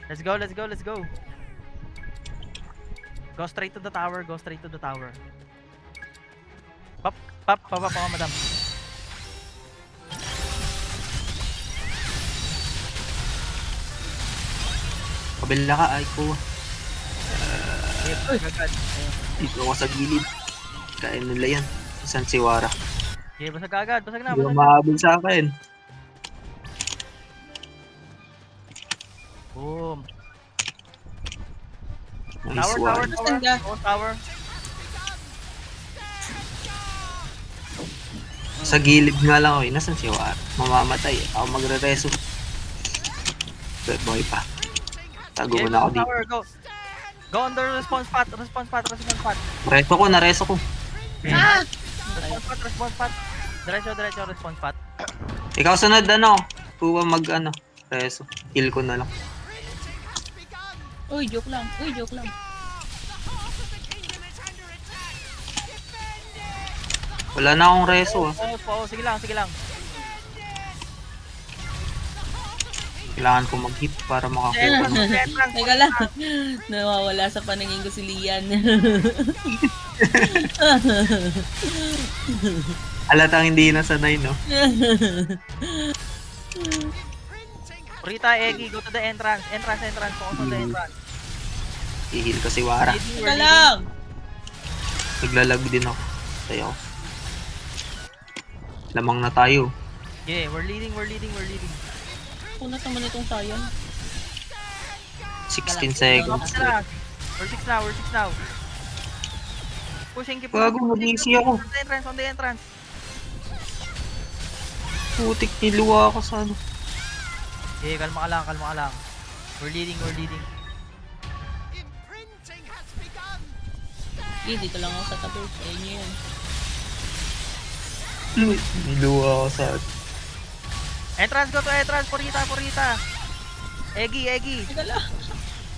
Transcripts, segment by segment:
Let's go, let's go, let's go. Go straight to the tower, go straight to the tower. Pop, pop, pop, pop, pop, madam. Kabila ka, ay ko. Agad. Dito ako sa gilid. Kain nila yan. Isang siwara. Okay, basag agad, basag na, Hindi basag ka na. mahabol sa akin. Boom. Nice Tower, one. tower, tower. Saan ka? Oh, tower. Sa gilid nga lang ako. Nasaan siwara? Mamamatay. Ako magre-reso. Boy pa. Tago Okay, mo na ako dito. tower, go. Go on the response path, response path, response path. Nareso ko. Ah! Response path, response path. Diretso, diretso, response path. Ikaw sunod ano? Kuha reso. Kill ko na lang. Uy, joke lang. Uy, joke lang. Wala na akong reso ah. Oo, sige lang, sige lang. Kailangan ko mag-hit para makakuha. Teka lang. Nawawala sa paningin ko si Lian. Halatang hindi na sanay, no? Rita, Eggy, go to the entrance. Entrance, focus on the entrance. Ihil ko si Wara. Teka lang. Naglalag din ako. Tayo. Lamang na tayo. Yeah, we're leading. Kunat naman itong sayan. 16 seconds. We're 6 now. Pushing, keep Gago, mag-easy ako. On the entrance. Putik, niluwa ako sa ano. Yeah, kalma ka lang. We're leading. Dito lang ako sa tabi. Ayun yun. Niluwa ako sa ano. Entrance, go to entrance, Purita. Eggy. Teka lang.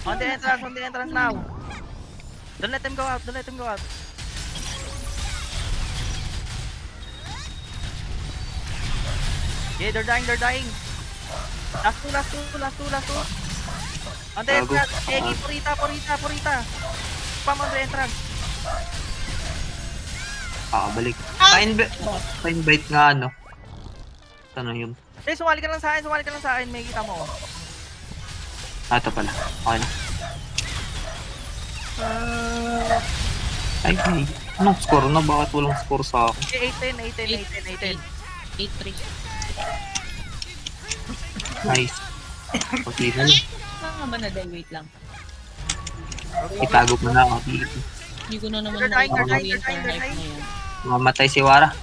On the entrance now. Don't let him go out. Yeah, they're dying. Last two. On the Gago. entrance, Eggy, Purita. Spam on the entrance. Balik. Fine bite nga ano. Ano yun? Eh, sumali ka lang sa akin, may kita mo. Ito pala. Okay na. Ay, hey. Anong score na? Bakit walang score sa akin? Eh, 8-10. 8-3. Nice. Okay na. Nga ba na dahil wait lang. Itago mo na ako dito. Hindi ko na naman They're dying. makakawin sa hype na yan. Mamatay si Wara.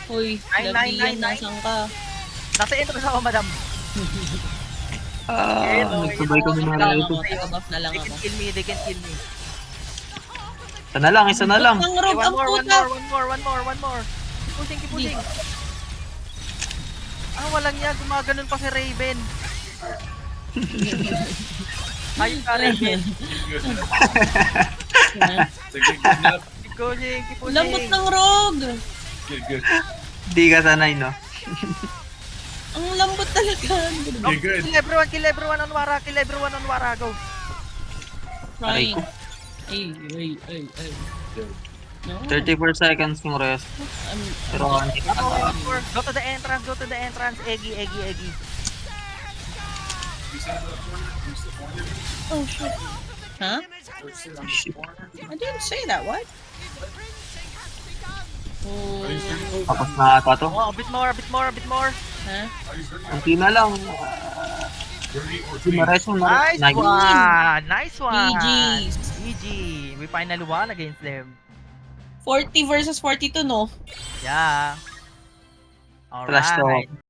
Uy, Nine, Labian, nine. nasan ka? Nasa entrance ako, madam. Nagsabay kami ng Wala lang ito. ako, taga-buff na lang They ako. can kill me. Isa na lang. Ang Okay, rogue, ang puta! one more. Keep pushing. Walang niya, gumaganon pa si Raven. Ayun ka, Raven. Keep pushing. Lambot ng rogue! Good. Hindi ka sanay, no? Ang lambot talaga. Good. Kill everyone on Wara, go. Trying. ko. Ay. No. 34 seconds yung rest. Pero hindi ka Go to the entrance, Eggy. Oh, shit. Huh? shit. I didn't say that, what? Oh, Tapos na ata to. Oh, a bit more. huh? Kunti na lang. Rest mo na. Nice one. GG's. GG. We finally won against them. 40 versus 42, no? Yeah. Flash to. Alright.